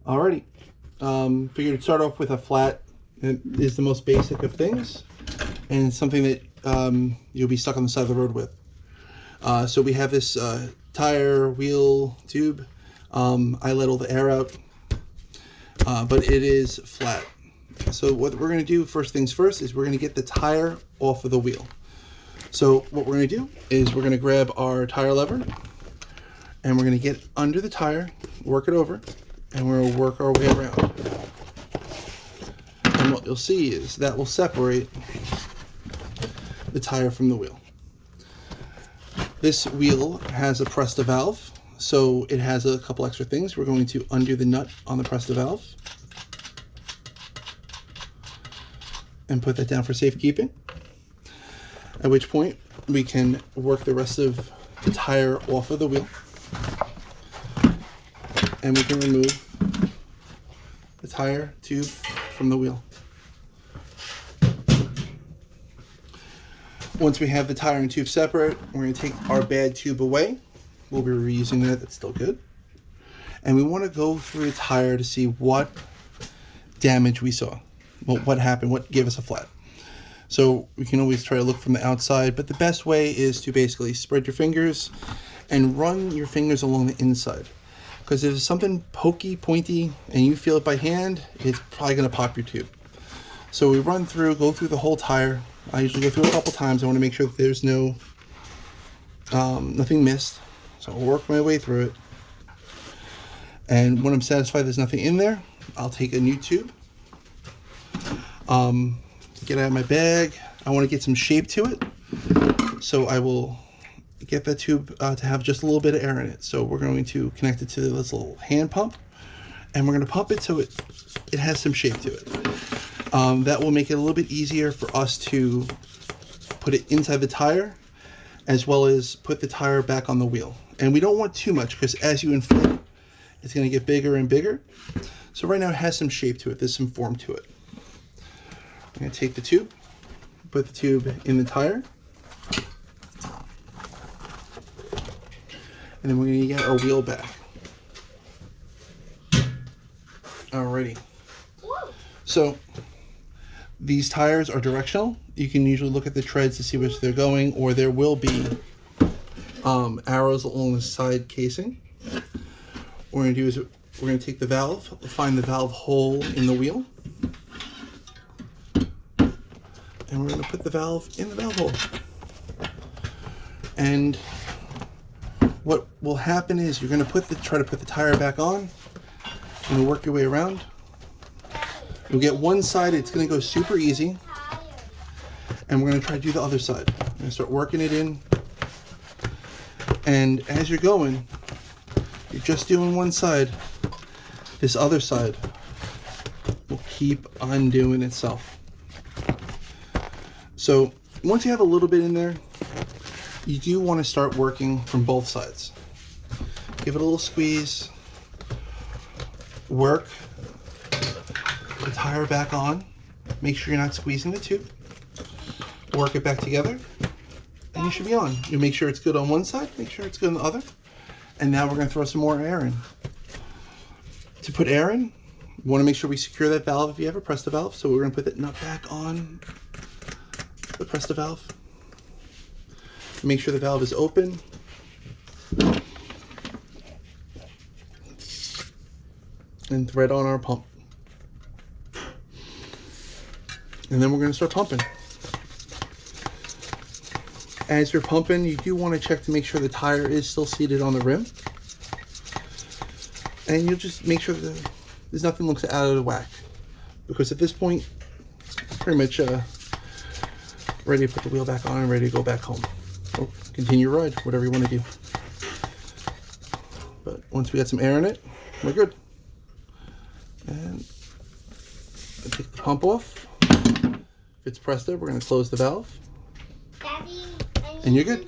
Alrighty. Figured to start off with a flat. It is the most basic of things, and something that you'll be stuck on the side of the road with. So we have this tire, wheel, tube. I let all the air out, but it is flat. So what we're going to do, first things first, is we're going to get the tire off of the wheel. So what we're going to do is we're going to grab our tire lever, and we're going to get under the tire, work it over, and we're going to work our way around. And what you'll see is that will separate the tire from the wheel. This wheel has a Presta valve, so it has a couple extra things. We're going to undo the nut on the Presta valve and put that down for safekeeping, at which point we can work the rest of the tire off of the wheel, and we can remove the tire tube from the wheel. Once we have the tire and tube separate, we're going to take our bad tube away. We'll be reusing that, that's still good. And we want to go through the tire to see what damage we saw. Well, what happened, what gave us a flat. So we can always try to look from the outside, but the best way is to basically spread your fingers and run your fingers along the inside. Because if there's something pokey, pointy, and you feel it by hand, it's probably going to pop your tube. So we run through, go through the whole tire. I usually go through a couple times. I want to make sure that there's no nothing missed. So I'll work my way through it. And when I'm satisfied there's nothing in there, I'll take a new tube. Get out of my bag. I want to get some shape to it. So I will get that tube to have just a little bit of air in it. So we're going to connect it to this little hand pump, and we're going to pump it so it has some shape to it. That will make it a little bit easier for us to put it inside the tire, as well as put the tire back on the wheel. And we don't want too much, because as you inflate, it's going to get bigger and bigger. So right now it has some shape to it. There's some form to it. I'm going to take the tube, put the tube in the tire, and then we're going to get our wheel back. Alrighty. So these tires are directional. You can usually look at the treads to see which they're going, or there will be arrows along the side casing. What we're going to do is we're going to take the valve, find the valve hole in the wheel, and we're going to put the valve in the valve hole. And what will happen is you're going to try to put the tire back on and work your way around. You'll get one side, it's going to go super easy, and we're going to try to do the other side. I'm going to start working it in, and as you're going, you're just doing one side, this other side will keep undoing itself. So once you have a little bit in there, you do want to start working from both sides. Give it a little squeeze, work the tire back on, make sure you're not squeezing the tube, work it back together, and you should be on. You make sure it's good on one side, make sure it's good on the other, and now we're going to throw some more air in. To put air in, you want to make sure we secure that valve if you have a Presta valve, so we're going to put that nut back on the Presta valve. Make sure the valve is open. And thread on our pump. And then we're going to start pumping. As you're pumping, you do want to check to make sure the tire is still seated on the rim. And you'll just make sure that there's nothing looks out of the whack. Because at this point, pretty much ready to put the wheel back on and ready to go back home. Or continue your ride, whatever you want to do. But once we got some air in it, we're good. And take the pump off. If it's Presta, we're going to close the valve. Daddy, and you're good.